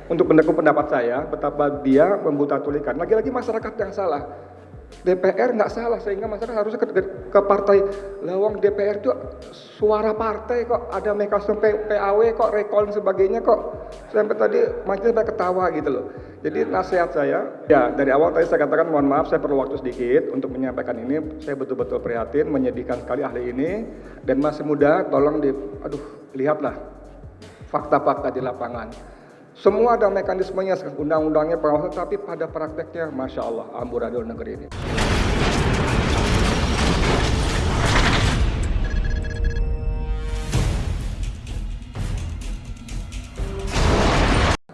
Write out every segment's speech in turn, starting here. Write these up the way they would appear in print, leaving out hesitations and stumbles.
untuk mendukung pendapat saya betapa dia membuta-tulikan. Lagi-lagi masyarakat yang salah. DPR nggak salah, sehingga masyarakat harusnya ke partai. Lawang DPR itu suara partai kok, ada mekanisme PAW kok, recall dan sebagainya kok. Sampai tadi majelis sampai ketawa gitu loh. Jadi nasihat saya, ya dari awal tadi saya katakan mohon maaf saya perlu waktu sedikit untuk menyampaikan ini. Saya betul-betul prihatin, menyedihkan sekali ahli ini, dan masih muda, tolong lihatlah fakta-fakta di lapangan. Semua ada mekanismenya, undang-undangnya, pengawasan, tapi pada prakteknya, Masya Allah, amburadul negeri ini.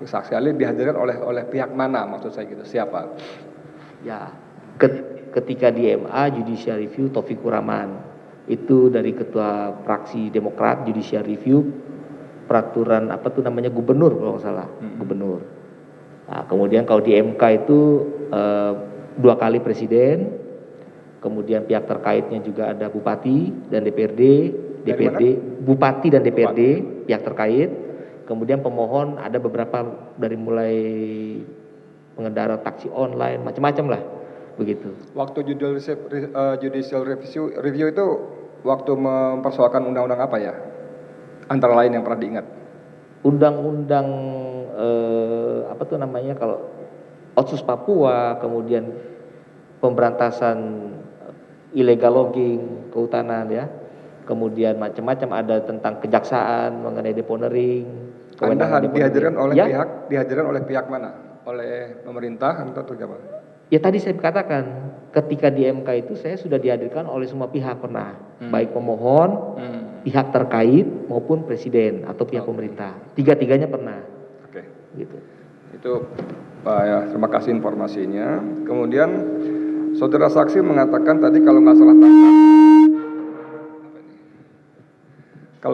Saksi ahli dihadirkan oleh pihak mana, maksud saya gitu, siapa? Ya, ketika di MA Judicial Review Taufikur Rahman, itu dari Ketua Fraksi Demokrat Judicial Review peraturan gubernur kalau nggak salah, gubernur. Nah, kemudian kalau di MK itu 2 kali presiden, kemudian pihak terkaitnya juga ada bupati dan DPRD, bupati dan DPRD, pihak terkait. Kemudian pemohon ada beberapa dari mulai pengendara taksi online, macam-macam lah, begitu. Waktu judicial review itu waktu mempersoalkan undang-undang apa ya? Antara lain yang pernah diingat. Undang-undang kalau Otsus Papua, kemudian pemberantasan illegal logging, kehutanan ya. Kemudian macam-macam, ada tentang kejaksaan mengenai deponering. Anda dihadirkan oleh pihak mana? Oleh pemerintah atau apa? Ya tadi saya katakan, ketika di MK itu saya sudah dihadirkan oleh semua pihak pernah, baik pemohon, pihak terkait maupun presiden atau pihak pemerintah. Tiga-tiganya pernah. Oke. Gitu. Itu ya, terima kasih informasinya. Kemudian saudara saksi mengatakan tadi kalau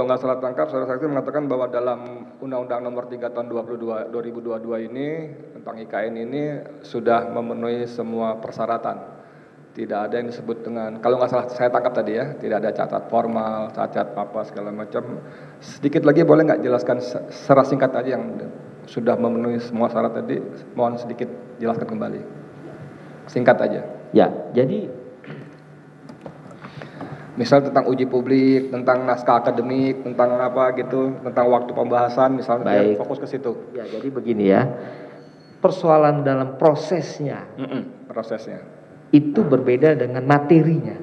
nggak salah tangkap, saudara saksi mengatakan bahwa dalam Undang-Undang Nomor 3 Tahun 2022 ini tentang IKN ini sudah memenuhi semua persyaratan. Tidak ada yang disebut dengan, kalau nggak salah saya tangkap tadi ya, tidak ada catat formal, cacat apa segala macam. Sedikit lagi boleh nggak jelaskan secara singkat aja yang sudah memenuhi semua syarat tadi? Mohon sedikit jelaskan kembali. Singkat aja. Ya, jadi misal tentang uji publik, tentang naskah akademik, tentang apa gitu, tentang waktu pembahasan, misalnya ya, fokus ke situ. Ya, jadi begini ya, persoalan dalam prosesnya, itu berbeda dengan materinya.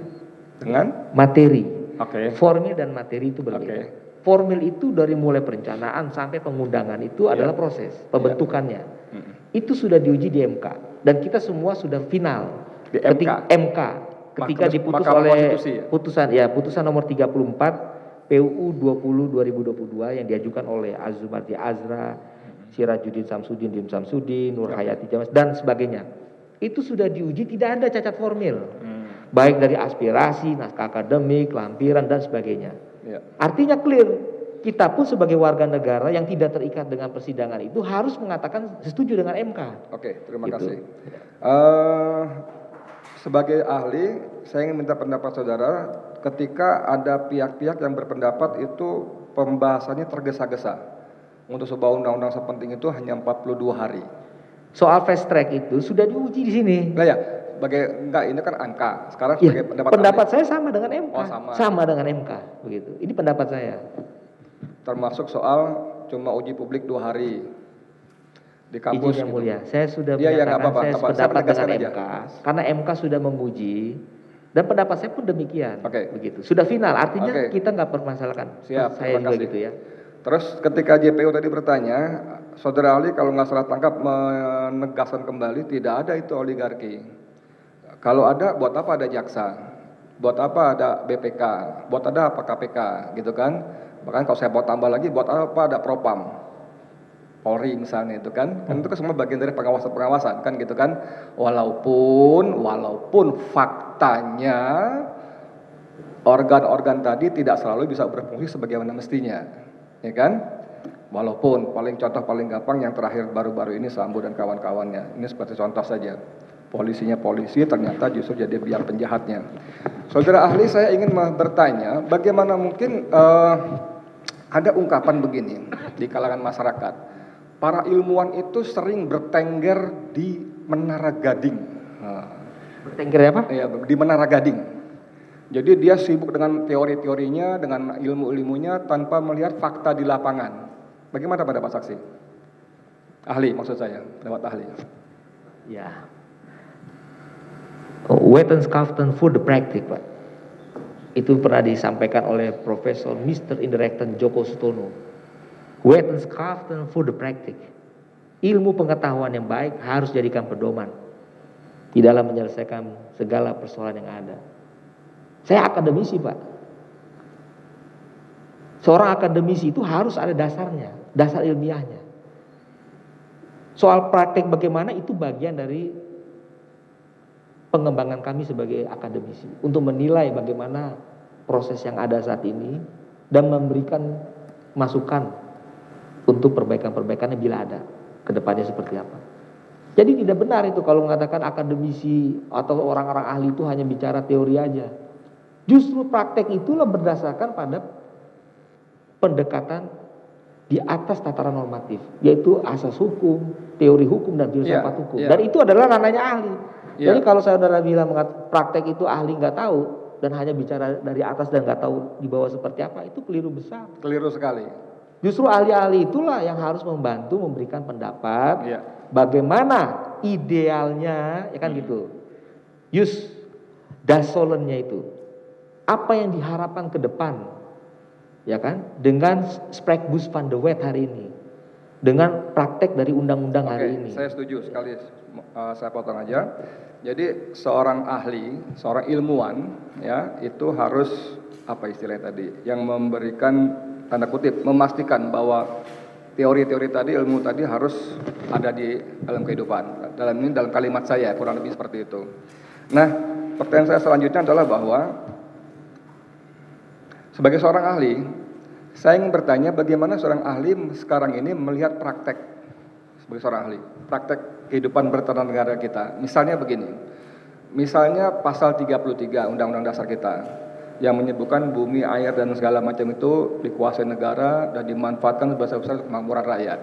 Dengan? Materi. Oke. Formil dan materi itu berbeda. Formil itu dari mulai perencanaan sampai pengundangan itu adalah proses pembentukannya. Itu sudah diuji di MK dan kita semua sudah final. Di MK. Ketika diputus oleh putusan nomor 34 PUU 20/2022 yang diajukan oleh Azumardi Azra, Sirajuddin Samsudin, Dim Samsudin, Nur Hayati Jamas dan sebagainya. Itu sudah diuji, tidak ada cacat formil. Baik dari aspirasi, naskah akademik, lampiran dan sebagainya. Artinya clear. Kita pun sebagai warga negara yang tidak terikat dengan persidangan itu harus mengatakan setuju dengan MK. Oke, terima kasih. Sebagai ahli, saya ingin minta pendapat saudara, ketika ada pihak-pihak yang berpendapat itu pembahasannya tergesa-gesa. Untuk sebuah undang-undang sepenting itu hanya 42 hari. Soal fast track itu sudah diuji di sini. Nah ya, ini kan angka. Sekarang sebagai pendapat saya sama dengan MK. Oh, sama dengan MK, begitu. Ini pendapat saya. Termasuk soal cuma uji publik 2 hari. Di kampus Izin yang mulia, saya sudah menyatakan saya sependapat dengan MK karena MK sudah menguji dan pendapat saya pun demikian. Begitu. Sudah final, artinya kita nggak permasalahkan. Siap, saya juga gitu ya. Terus ketika JPU tadi bertanya, saudara ahli kalau nggak salah tangkap menegaskan kembali tidak ada itu oligarki. Kalau ada, buat apa ada jaksa? Buat apa ada BPK? Buat ada apa KPK? Gitu kan? Bahkan kalau saya mau tambah lagi, buat apa ada Propam? Polri misalnya itu kan itu kan semua bagian dari pengawasan kan gitu kan, walaupun faktanya organ-organ tadi tidak selalu bisa berfungsi sebagaimana mestinya, ya kan, walaupun paling gampang yang terakhir baru-baru ini Sambo dan kawan-kawannya, ini seperti contoh saja, polisinya polisi ternyata justru jadi biang penjahatnya. Saudara ahli, saya ingin bertanya bagaimana mungkin ada ungkapan begini di kalangan masyarakat, para ilmuwan itu sering bertengger di Menara Gading. Bertengger apa? Ya, di Menara Gading. Jadi dia sibuk dengan teori-teorinya, dengan ilmu-ilmunya tanpa melihat fakta di lapangan. Bagaimana pada Pak Saksi? Ahli maksud saya, lewat ahli. Ya. Wet and Sculpton for the practice, Pak. Itu pernah disampaikan oleh Profesor Mr. Indirecton Joko Sutono. Wet and Sculpton for the practice. Ilmu pengetahuan yang baik harus jadikan pedoman di dalam menyelesaikan segala persoalan yang ada. Saya akademisi, Pak. Seorang akademisi itu harus ada dasarnya, dasar ilmiahnya. Soal praktek bagaimana itu bagian dari pengembangan kami sebagai akademisi untuk menilai bagaimana proses yang ada saat ini dan memberikan masukan untuk perbaikan-perbaikannya bila ada ke depannya seperti apa. Jadi tidak benar itu kalau mengatakan akademisi atau orang-orang ahli itu hanya bicara teori aja. Justru praktek itulah berdasarkan pada pendekatan di atas tataran normatif, yaitu asas hukum, teori hukum dan filsafat hukum. Dan itu adalah ranahnya ahli. Jadi kalau saudara bilang praktek itu ahli nggak tahu dan hanya bicara dari atas dan nggak tahu di bawah seperti apa, itu keliru besar. Keliru sekali. Justru ahli-ahli itulah yang harus membantu memberikan pendapat bagaimana idealnya, ya kan gitu. Jus dasolennya itu, apa yang diharapkan ke depan, ya kan, dengan Spraekbus van de Wet hari ini, dengan praktek dari undang-undang hari ini. Saya setuju sekali. Saya potong aja. Jadi seorang ahli, seorang ilmuwan, ya itu harus apa istilahnya tadi, yang memberikan tanda kutip, memastikan bahwa teori-teori tadi, ilmu tadi harus ada di dalam kehidupan. Dalam kalimat saya kurang lebih seperti itu. Nah, pertanyaan saya selanjutnya adalah bahwa sebagai seorang ahli, saya ingin bertanya bagaimana seorang ahli sekarang ini melihat praktek sebagai seorang ahli, praktek kehidupan berternegara kita. Misalnya begini, misalnya pasal 33 Undang-Undang Dasar kita yang menyebutkan bumi, air, dan segala macam itu dikuasai negara dan dimanfaatkan sebesar-besar kemakmuran rakyat.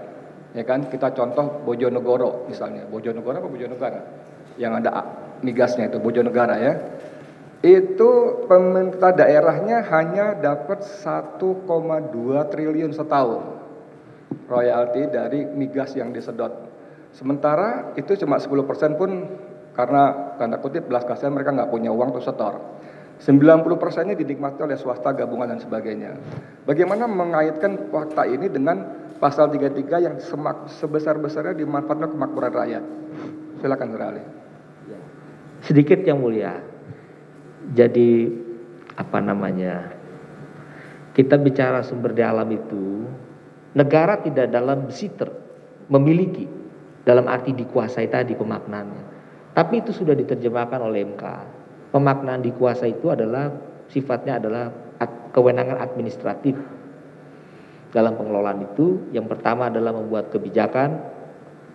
Ya kan, kita contoh Bojonegoro misalnya, Bojonegoro apa Bojonegara? Yang ada migasnya itu Bojonegara ya. Itu pemerintah daerahnya hanya dapat 1,2 triliun setahun royalti dari migas yang disedot. Sementara itu cuma 10% pun karena tanda kutip belas kasihan mereka nggak punya uang untuk setor. 90%-nya dinikmati oleh swasta, gabungan dan sebagainya. Bagaimana mengaitkan fakta ini dengan pasal 33 yang sebesar-besarnya dimanfaatkan kemakmuran rakyat? Silakan Saudara Ali. Sedikit yang mulia. Jadi apa namanya? Kita bicara sumber daya alam itu, negara tidak dalam besiter, memiliki dalam arti dikuasai tadi pemaknaannya. Tapi itu sudah diterjemahkan oleh MK. Pemaknaan dikuasai itu adalah sifatnya adalah kewenangan administratif. Dalam pengelolaan itu, yang pertama adalah membuat kebijakan,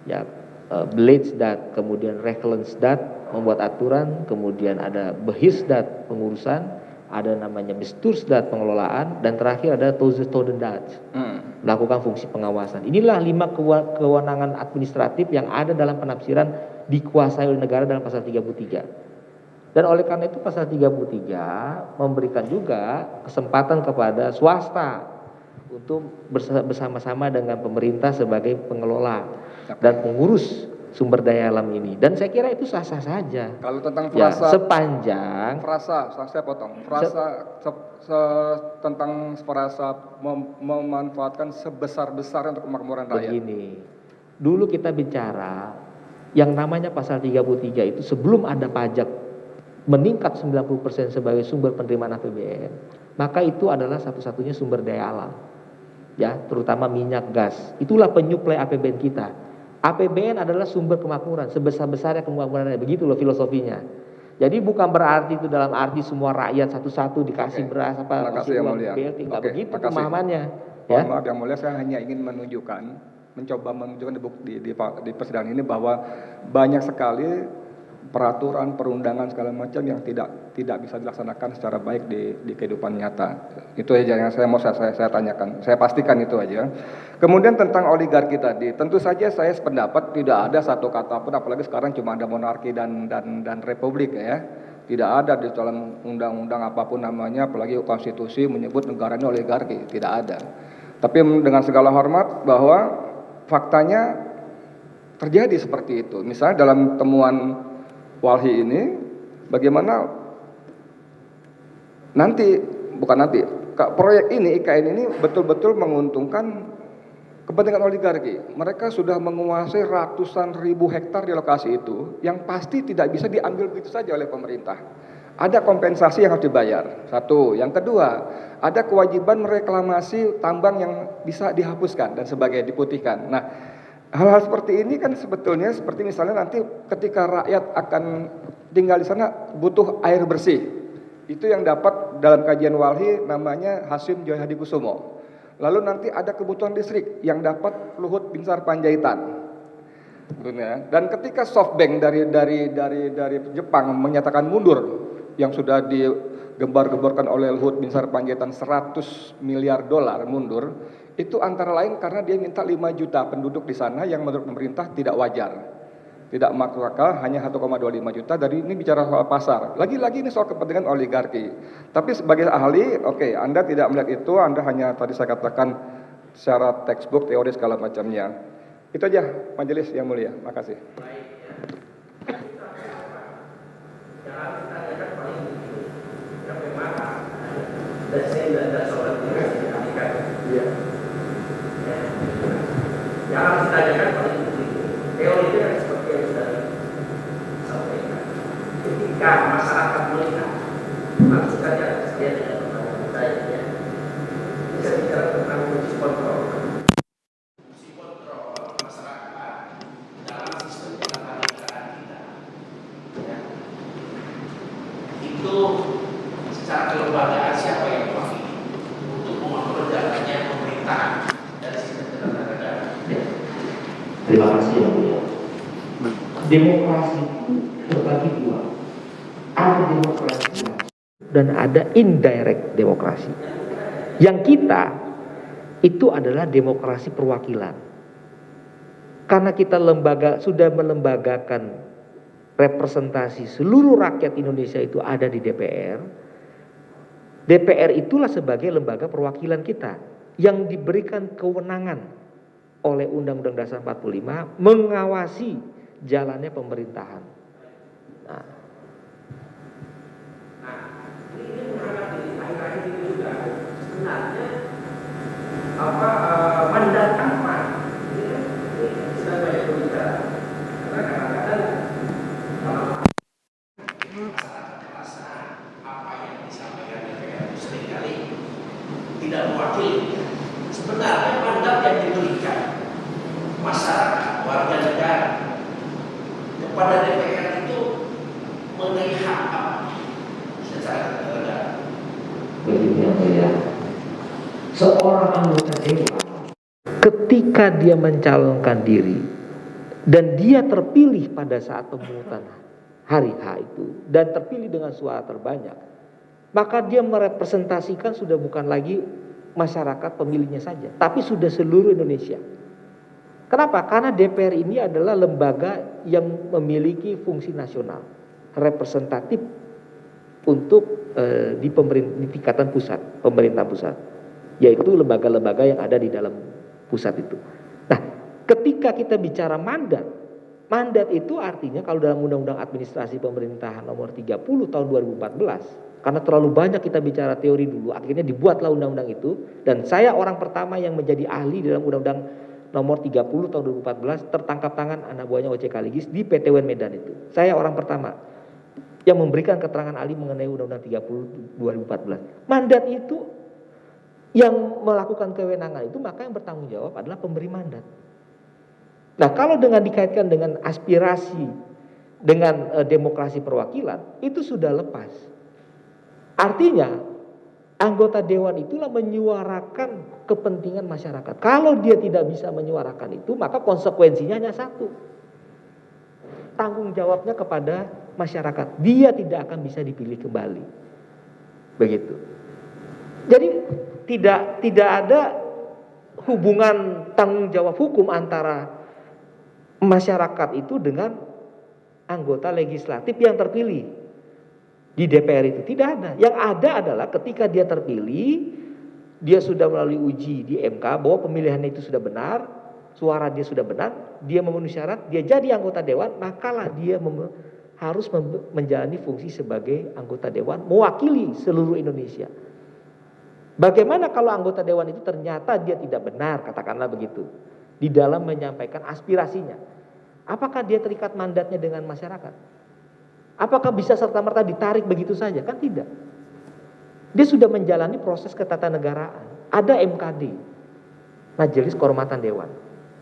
ya, Beledsdat, kemudian Rekhlensdat, membuat aturan, kemudian ada Beheersdat, pengurusan, ada namanya Bestuursdat, pengelolaan, dan terakhir ada Toezichthoudendat, melakukan fungsi pengawasan. Inilah 5 kewenangan administratif yang ada dalam penafsiran dikuasai oleh negara dalam pasal 33. Dan oleh karena itu pasal 33 memberikan juga kesempatan kepada swasta untuk bersama-sama dengan pemerintah sebagai pengelola dan pengurus sumber daya alam ini. Dan saya kira itu sah-sah saja. Kalau tentang frasa, ya, sepanjang saya potong. Tentang frasa memanfaatkan sebesar-besar untuk kemakmuran rakyat. Begini, dulu kita bicara yang namanya pasal 33 itu sebelum ada pajak meningkat 90% sebagai sumber penerimaan APBN, maka itu adalah satu-satunya sumber daya alam, ya, terutama minyak, gas. Itulah penyuplai APBN kita. APBN adalah sumber kemakmuran, sebesar-besarnya kemakmuran, begitu loh filosofinya. Jadi bukan berarti itu dalam arti semua rakyat satu-satu dikasih beras apa kasih uang BLT, nggak begitu pemahamannya. Ya. Maaf yang mulia, saya hanya ingin mencoba menunjukkan di persidangan ini bahwa banyak sekali peraturan, perundangan segala macam yang tidak bisa dilaksanakan secara baik di kehidupan nyata. Itu aja yang saya tanyakan. Saya pastikan itu aja. Kemudian tentang oligarki tadi, tentu saja saya sependapat tidak ada satu kata pun, apalagi sekarang cuma ada monarki dan republik ya. Tidak ada di dalam undang-undang apapun namanya, apalagi konstitusi menyebut negara ini oligarki, tidak ada. Tapi dengan segala hormat bahwa faktanya terjadi seperti itu. Misalnya dalam temuan Walhi ini, bagaimana proyek ini, IKN ini betul-betul menguntungkan kepentingan oligarki. Mereka sudah menguasai ratusan ribu hektar di lokasi itu, yang pasti tidak bisa diambil begitu saja oleh pemerintah. Ada kompensasi yang harus dibayar, satu. Yang kedua, ada kewajiban reklamasi tambang yang bisa dihapuskan dan sebagainya, diputihkan. Nah, hal-hal seperti ini kan sebetulnya seperti misalnya nanti ketika rakyat akan tinggal di sana butuh air bersih. Itu yang dapat dalam kajian Walhi namanya Hasyim Joyo Hadikusumo. Lalu nanti ada kebutuhan listrik yang dapat Luhut Binsar Panjaitan. Dan ketika SoftBank dari Jepang menyatakan mundur yang sudah digembar-gemborkan oleh Luhut Binsar Panjaitan $100 miliar mundur, itu antara lain karena dia minta 5 juta penduduk di sana yang menurut pemerintah tidak wajar, tidak masuk akal, hanya 1,25 juta. Dari ini bicara soal pasar, lagi-lagi ini soal kepentingan oligarki. Tapi sebagai ahli, oke, Anda tidak melihat itu, Anda hanya tadi saya katakan secara textbook, teori segala macamnya. Itu aja majelis yang mulia, makasih. Yang harus ditanyakan paling penting, teori itu yang seperti yang sudah disampaikan. Ketika masyarakat melihat, langsung saja saya tidak bertanya saya ya, bisa bicara tentang fungsi kontrol. Fungsi kontrol masyarakat dalam sistem ketatanegaraan kita, ya. Itu secara kelembagaan siapa yang mewakili untuk mengontrol jalannya pemerintahan dari sistem ketatanegaraan. Terima kasih yang mulia. Demokrasi itu terbagi dua. Ada demokrasi dan ada indirect demokrasi. Yang kita itu adalah demokrasi perwakilan. Karena kita sudah melembagakan representasi seluruh rakyat Indonesia itu ada di DPR. DPR itulah sebagai lembaga perwakilan kita yang diberikan kewenangan oleh Undang-Undang Dasar 45 mengawasi jalannya pemerintahan. Nah, ini mengangkat di akhir-akhir itu juga sebenarnya mandat apa? Ini sudah banyak berbicara. Karena kadang-kadang masyarakat merasa apa yang disampaikan DPR itu seringkali tidak mewakili. Sebenarnya mandat yang diberikan masyarakat, warga negara kepada DPR itu mengenai hak apa secara negara. begini ya. Seorang anggota dewan ketika dia mencalonkan diri dan dia terpilih pada saat pemungutan hari H itu dan terpilih dengan suara terbanyak, maka dia merepresentasikan sudah bukan lagi masyarakat pemilihnya saja, tapi sudah seluruh Indonesia. Kenapa? Karena DPR ini adalah lembaga yang memiliki fungsi nasional, representatif untuk di tingkatan pusat, pemerintah pusat, yaitu lembaga-lembaga yang ada di dalam pusat itu. Nah, ketika kita bicara mandat itu artinya kalau dalam Undang-Undang Administrasi Pemerintahan Nomor 30 Tahun 2014, karena terlalu banyak kita bicara teori dulu, akhirnya dibuatlah undang-undang itu, dan saya orang pertama yang menjadi ahli dalam Undang-Undang Nomor 30 Tahun 2014, tertangkap tangan anak buahnya O.C. Kaligis di PT UN Medan itu. Saya orang pertama yang memberikan keterangan ahli mengenai Undang-Undang 30 2014. Mandat itu yang melakukan kewenangan itu, maka yang bertanggung jawab adalah pemberi mandat. Nah, kalau dengan dikaitkan dengan aspirasi, dengan demokrasi perwakilan, itu sudah lepas. Artinya anggota dewan itulah menyuarakan kepentingan masyarakat. Kalau dia tidak bisa menyuarakan itu, maka konsekuensinya hanya satu. tanggung jawabnya kepada masyarakat. Dia tidak akan bisa dipilih kembali. Begitu. Jadi tidak ada hubungan tanggung jawab hukum antara masyarakat itu dengan anggota legislatif yang terpilih di DPR itu. Tidak ada. Yang ada adalah ketika dia terpilih, dia sudah melalui uji di MK bahwa pemilihannya itu sudah benar, suara dia sudah benar, dia memenuhi syarat, dia jadi anggota dewan, makalah dia harus menjalani fungsi sebagai anggota dewan mewakili seluruh Indonesia. Bagaimana kalau anggota dewan itu ternyata dia tidak benar, katakanlah begitu, di dalam menyampaikan aspirasinya? Apakah dia terikat mandatnya dengan masyarakat? Apakah bisa serta-merta ditarik begitu saja? Kan tidak. Dia sudah menjalani proses ketatanegaraan. Ada MKD, Majelis Kehormatan Dewan,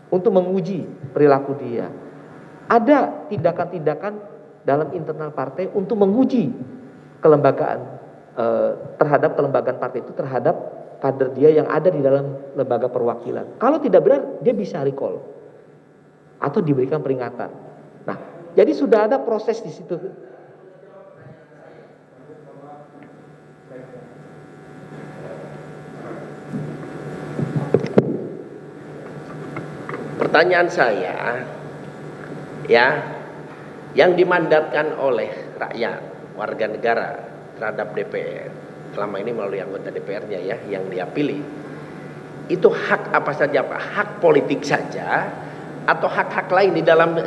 untuk menguji perilaku dia. Ada tindakan-tindakan dalam internal partai untuk menguji kelembagaan terhadap kelembagaan partai itu, terhadap kader dia yang ada di dalam lembaga perwakilan. Kalau tidak benar, dia bisa recall atau diberikan peringatan. Nah, jadi sudah ada proses di situ. Pertanyaan saya, ya, yang dimandatkan oleh rakyat, warga negara terhadap DPR, selama ini melalui anggota DPR-nya ya, yang dia pilih, itu hak apa saja Pak? Hak politik saja atau hak-hak lain di dalam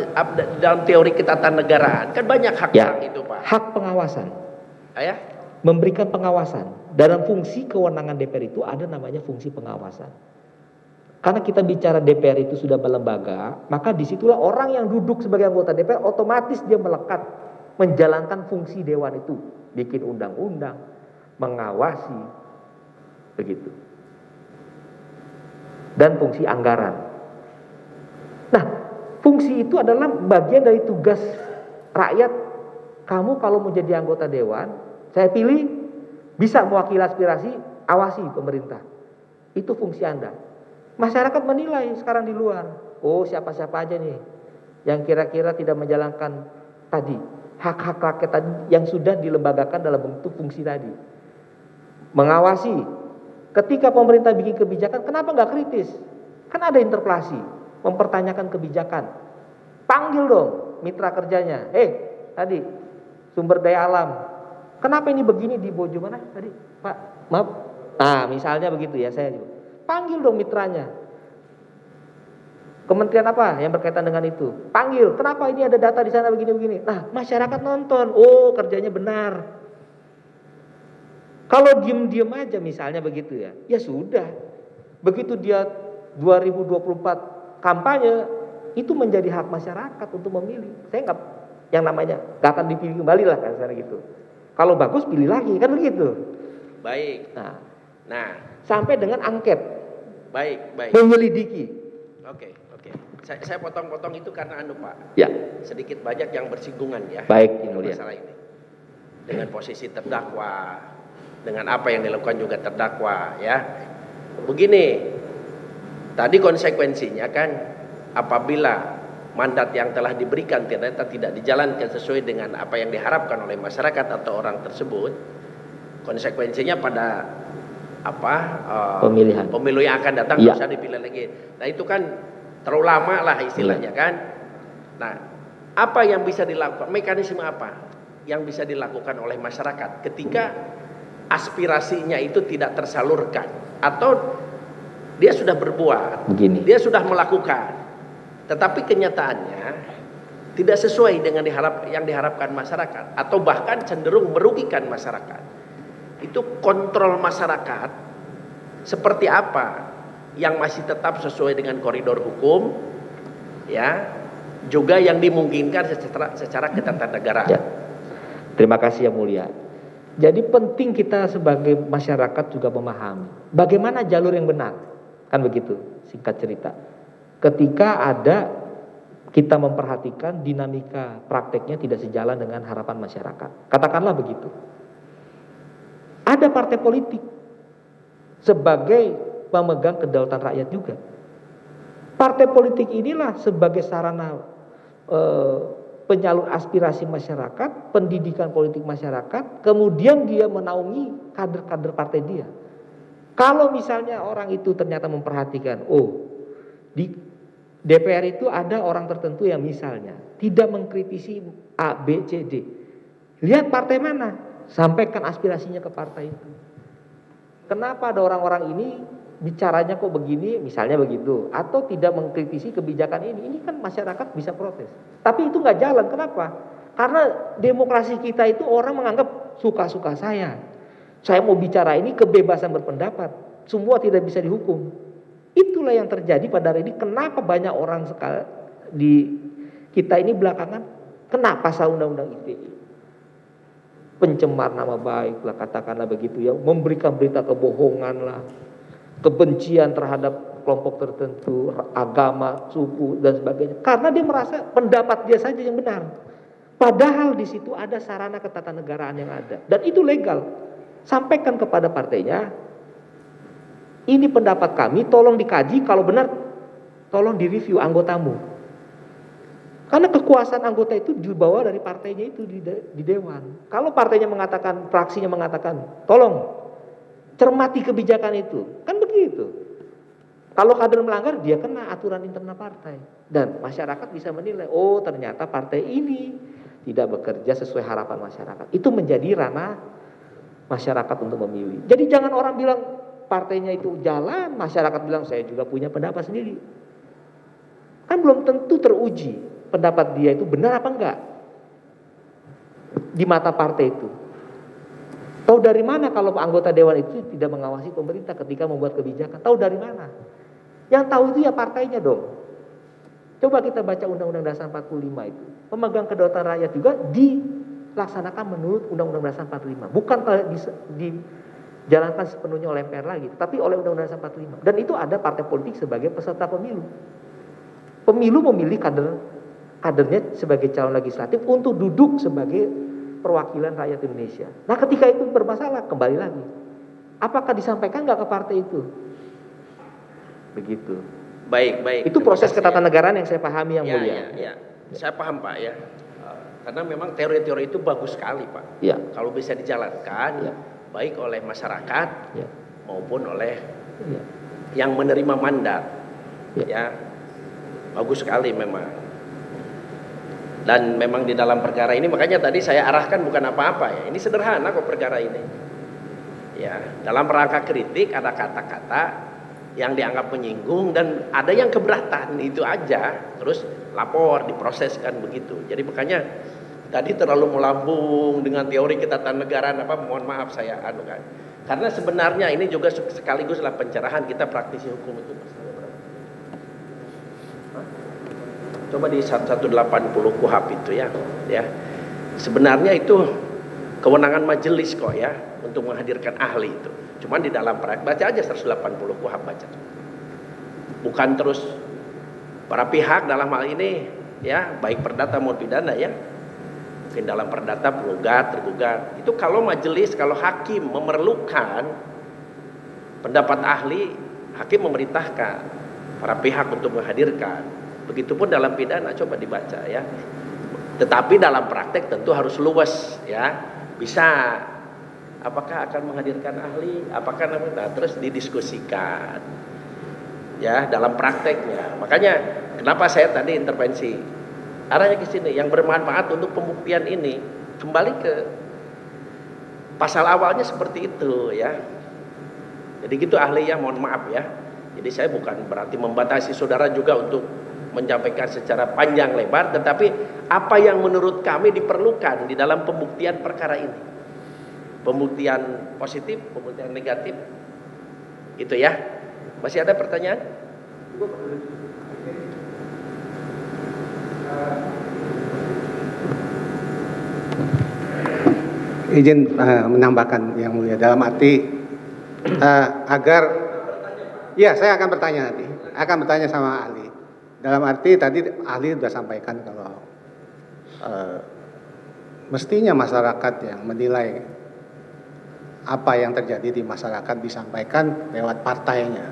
teori ketatanegaraan? Kan banyak hak Ya, itu Pak. hak pengawasan. Ya? Memberikan pengawasan. Dalam fungsi kewenangan DPR itu ada namanya fungsi pengawasan. Karena kita bicara DPR itu sudah berlembaga, maka disitulah orang yang duduk sebagai anggota DPR otomatis dia melekat menjalankan fungsi dewan itu, bikin undang-undang, mengawasi, begitu. Dan fungsi anggaran. Nah, fungsi itu adalah bagian dari tugas rakyat. Kamu kalau mau jadi anggota dewan, saya pilih, bisa mewakili aspirasi, awasi pemerintah. Itu fungsi Anda. Masyarakat menilai sekarang di luar, oh siapa-siapa aja nih yang kira-kira tidak menjalankan tadi hak-hak rakyat tadi yang sudah dilembagakan dalam bentuk fungsi tadi. Mengawasi. Ketika pemerintah bikin kebijakan, kenapa nggak kritis? Kan ada interpelasi, mempertanyakan kebijakan. Panggil dong mitra kerjanya. Tadi sumber daya alam, kenapa ini begini di Bojo mana tadi Pak? Maaf. Nah misalnya begitu ya, saya juga panggil dong mitranya. Kementerian apa yang berkaitan dengan itu? Panggil. Kenapa ini ada data di sana begini-begini? Nah, masyarakat nonton. Oh, kerjanya benar. Kalau diem-diem aja misalnya begitu ya. Ya sudah. Begitu dia 2024 kampanye, itu menjadi hak masyarakat untuk memilih. Saya nggak, yang namanya nggak akan dipilih kembali lah kan secara gitu. Kalau bagus pilih lagi kan begitu. Baik. Nah, sampai dengan angket. Baik. Menyelidiki. Oke. Saya potong-potong itu karena Pak. Ya. Sedikit banyak yang bersinggungan ya. Baik, yang mulia. Masalah ini. Dengan posisi terdakwa, dengan apa yang dilakukan juga terdakwa ya. Begini. Tadi konsekuensinya kan apabila mandat yang telah diberikan ternyata tidak dijalankan sesuai dengan apa yang diharapkan oleh masyarakat atau orang tersebut, konsekuensinya pada pemilu yang akan datang bisa dipilih lagi. Nah itu kan terlalu lama lah istilahnya kan. Nah apa yang bisa dilakukan, mekanisme apa yang bisa dilakukan oleh masyarakat ketika aspirasinya itu tidak tersalurkan atau dia sudah berbuat, dia sudah melakukan, tetapi kenyataannya tidak sesuai dengan yang diharapkan masyarakat atau bahkan cenderung merugikan masyarakat. Itu kontrol masyarakat seperti apa yang masih tetap sesuai dengan koridor hukum ya, juga yang dimungkinkan secara ketatanegaraan. Ya. Terima kasih yang mulia. Jadi penting kita sebagai masyarakat juga memahami bagaimana jalur yang benar. Kan begitu, singkat cerita. Ketika ada kita memperhatikan dinamika prakteknya tidak sejalan dengan harapan masyarakat. Katakanlah begitu. Ada partai politik sebagai pemegang kedaulatan rakyat juga. Partai politik inilah sebagai sarana penyalur aspirasi masyarakat, pendidikan politik masyarakat, kemudian dia menaungi kader-kader partai dia. Kalau misalnya orang itu ternyata memperhatikan, oh di DPR itu ada orang tertentu yang misalnya tidak mengkritisi A, B, C, D. Lihat partai mana, sampaikan aspirasinya ke partai itu. Kenapa ada orang-orang ini bicaranya kok begini, misalnya begitu, atau tidak mengkritisi kebijakan ini kan masyarakat bisa protes. Tapi itu nggak jalan, kenapa? Karena demokrasi kita itu orang menganggap suka-suka saya mau bicara ini kebebasan berpendapat, semua tidak bisa dihukum. Itulah yang terjadi pada hari ini. Kenapa banyak orang sekali di kita ini belakangan kena pasal undang-undang ITE, pencemar nama baik lah, katakanlah begitu ya, memberikan berita kebohongan lah, kebencian terhadap kelompok tertentu, agama, suku dan sebagainya, karena dia merasa pendapat dia saja yang benar. Padahal di situ ada sarana ketatanegaraan yang ada dan itu legal. Sampaikan kepada partainya, ini pendapat kami, tolong dikaji, kalau benar tolong direview anggotamu. Karena kekuasaan anggota itu dibawa dari partainya itu di dewan. Kalau partainya mengatakan, fraksinya mengatakan, tolong cermati kebijakan itu, kan begitu. Kalau kader melanggar, dia kena aturan internal partai. Dan masyarakat bisa menilai, oh ternyata partai ini tidak bekerja sesuai harapan masyarakat. Itu menjadi ranah masyarakat untuk memilih. Jadi jangan orang bilang partainya itu jalan, masyarakat bilang saya juga punya pendapat sendiri. Kan belum tentu teruji pendapat dia itu benar apa enggak di mata partai itu. Tahu dari mana kalau anggota dewan itu tidak mengawasi pemerintah ketika membuat kebijakan? Tahu dari mana? Yang tahu itu ya partainya dong. Coba kita baca Undang-Undang Dasar 45 itu. Pemegang kedaulatan rakyat juga dilaksanakan menurut Undang-Undang Dasar 45. Bukan dijalankan sepenuhnya oleh MPR lagi, tapi oleh Undang-Undang Dasar 45. Dan itu ada partai politik sebagai peserta pemilu. Pemilu memilih kadernya sebagai calon legislatif untuk duduk sebagai perwakilan rakyat Indonesia. Nah ketika itu bermasalah, kembali lagi. Apakah disampaikan nggak ke partai itu? Begitu. Baik. Itu proses ketatanegaraan yang saya pahami yang mulia. Ya. Saya paham Pak ya. Karena memang teori-teori itu bagus sekali Pak. Ya. Kalau bisa dijalankan, baik oleh masyarakat maupun oleh yang menerima mandat. Ya. Bagus sekali memang. Dan memang di dalam perkara ini, makanya tadi saya arahkan bukan apa-apa ya. Ini sederhana kok perkara ini. Ya, dalam rangka kritik ada kata-kata yang dianggap menyinggung dan ada yang keberatan, itu aja. Terus lapor, diproseskan begitu. Jadi makanya tadi terlalu melambung dengan teori ketatanegaraan apa, mohon maaf saya anukan. Karena sebenarnya ini juga sekaliguslah pencerahan kita praktisi hukum itu. Coba di 180 KUHP itu ya. Sebenarnya itu kewenangan majelis kok ya untuk menghadirkan ahli itu. Cuman di dalam baca aja 180 KUHP baca. Bukan terus para pihak dalam hal ini ya, baik perdata maupun pidana ya. Mungkin dalam perdata penggugat, tergugat. Itu kalau majelis, kalau hakim memerlukan pendapat ahli, hakim memerintahkan para pihak untuk menghadirkan. Begitupun dalam pidana, coba dibaca ya. Tetapi dalam praktek tentu harus luas ya. Bisa apakah akan menghadirkan ahli, apakah terus didiskusikan ya dalam prakteknya. Makanya kenapa saya tadi intervensi arahnya ke sini, yang bermanfaat untuk pembuktian ini kembali ke pasal awalnya seperti itu ya. Jadi gitu ahli ya, mohon maaf ya. Jadi saya bukan berarti membatasi saudara juga untuk menyampaikan secara panjang lebar, tetapi apa yang menurut kami diperlukan di dalam pembuktian perkara ini, pembuktian positif, pembuktian negatif, itu ya. Masih ada pertanyaan? Izin menambahkan yang mulia, dalam arti agar ya saya akan bertanya nanti, akan bertanya sama ahli. Dalam arti tadi ahli sudah sampaikan kalau mestinya masyarakat yang menilai apa yang terjadi di masyarakat disampaikan lewat partainya.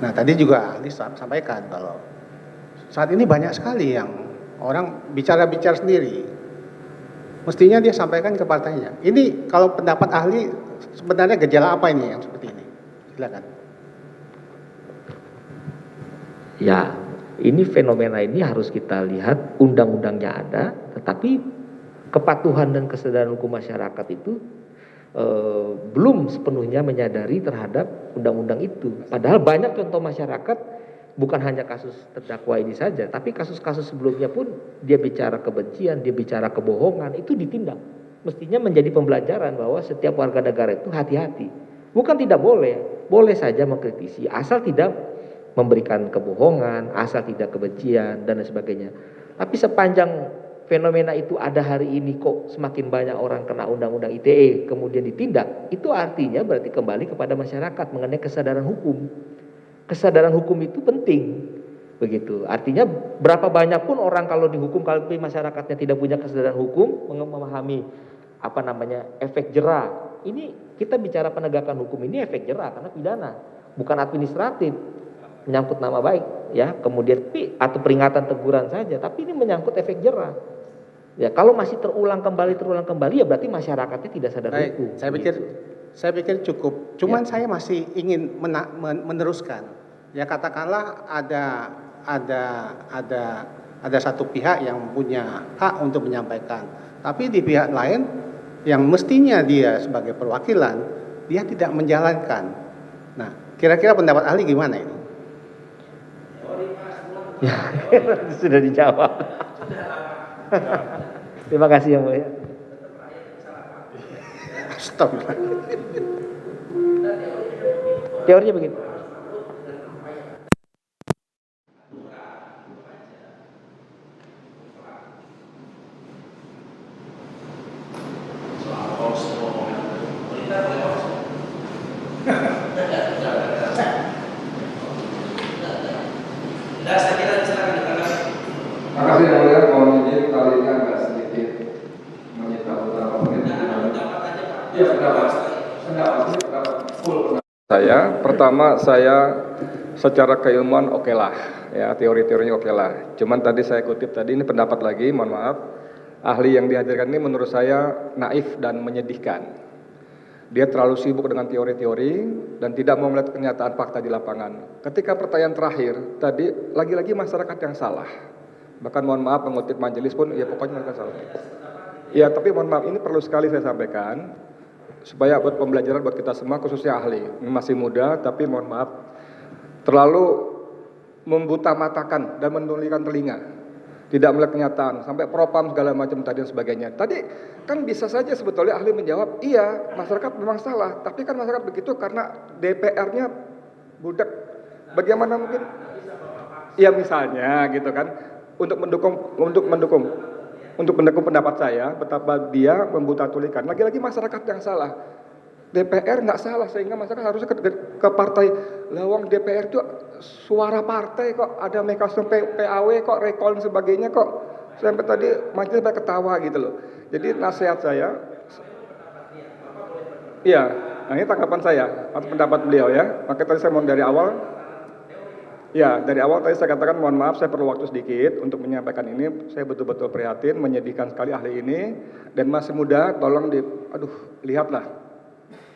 Nah tadi juga ahli sampaikan kalau saat ini banyak sekali yang orang bicara-bicara sendiri. Mestinya dia sampaikan ke partainya. Ini kalau pendapat ahli sebenarnya gejala apa ini yang seperti ini? Silakan. Ya, ini fenomena ini harus kita lihat undang-undangnya ada, tetapi kepatuhan dan kesadaran hukum masyarakat itu belum sepenuhnya menyadari terhadap undang-undang itu. Padahal banyak contoh masyarakat, bukan hanya kasus terdakwa ini saja, tapi kasus-kasus sebelumnya pun dia bicara kebencian, dia bicara kebohongan, itu ditindak. Mestinya menjadi pembelajaran bahwa setiap warga negara itu hati-hati. Bukan tidak boleh, boleh saja mengkritisi, asal tidak memberikan kebohongan, asal tidak kebencian, dan lain sebagainya. Tapi sepanjang fenomena itu ada hari ini kok semakin banyak orang kena undang-undang ITE kemudian ditindak, itu artinya berarti kembali kepada masyarakat mengenai kesadaran hukum. Kesadaran hukum itu penting, begitu. Artinya berapa banyak pun orang kalau dihukum, kalau masyarakatnya tidak punya kesadaran hukum, memahami apa namanya efek jera. Ini kita bicara penegakan hukum ini efek jera karena pidana, bukan administratif, menyangkut nama baik, ya. Kemudian atau peringatan teguran saja, tapi ini menyangkut efek jera. Ya, kalau masih terulang kembali ya berarti masyarakatnya tidak sadar hukum. Saya pikir cukup. Cuman saya masih ingin meneruskan. Ya katakanlah ada satu pihak yang punya hak untuk menyampaikan, tapi di pihak lain yang mestinya dia sebagai perwakilan dia tidak menjalankan. Nah, kira-kira pendapat ahli gimana ini? Ya, sudah dijawab. Terima kasih yang mulia. Astagfirullah. Teorinya begitu. Makasih yang mulia, mohon izin kali ini agak sedikit menyita beberapa menit. Iya, pendapat full. Pertama saya secara keilmuan oke lah, ya teori-teorinya oke lah. Cuman tadi saya kutip tadi ini pendapat lagi, mohon maaf, ahli yang dihadirkan ini menurut saya naif dan menyedihkan. Dia terlalu sibuk dengan teori-teori dan tidak mau melihat kenyataan fakta di lapangan. Ketika pertanyaan terakhir tadi lagi-lagi masyarakat yang salah. Bahkan mohon maaf mengutip majelis pun ya pokoknya mereka salah. Ya tapi mohon maaf ini perlu sekali saya sampaikan supaya buat pembelajaran buat kita semua khususnya ahli. Ini masih muda tapi mohon maaf terlalu membuta-matakan dan mendulikan telinga. Tidak melihat kenyataan sampai propam segala macam tadi dan sebagainya. Tadi kan bisa saja sebetulnya ahli menjawab iya masyarakat memang salah, tapi kan masyarakat begitu karena DPR-nya budak. Bagaimana mungkin? Ya misalnya gitu kan. Untuk mendukung pendapat saya betapa dia membuta tulikan. Lagi-lagi masyarakat yang salah. DPR nggak salah sehingga masyarakat harusnya ke partai lawang. DPR itu suara partai kok, ada mekanisme PAW kok, recall dan sebagainya kok. Sampai tadi majelis sampai ketawa gitu loh. Jadi nasihat saya, iya, nah ini tanggapan saya atau pendapat beliau ya. Maka tadi saya mau dari awal. Ya, dari awal tadi saya katakan mohon maaf saya perlu waktu sedikit untuk menyampaikan ini. Saya betul-betul prihatin, menyedihkan sekali ahli ini dan masih muda, tolong lihatlah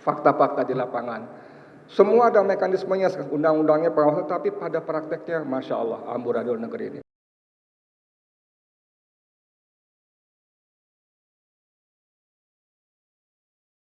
fakta-fakta di lapangan. Semua ada mekanismenya, undang-undangnya, pengawasan, tapi pada prakteknya Masya Allah, amburadul negeri ini.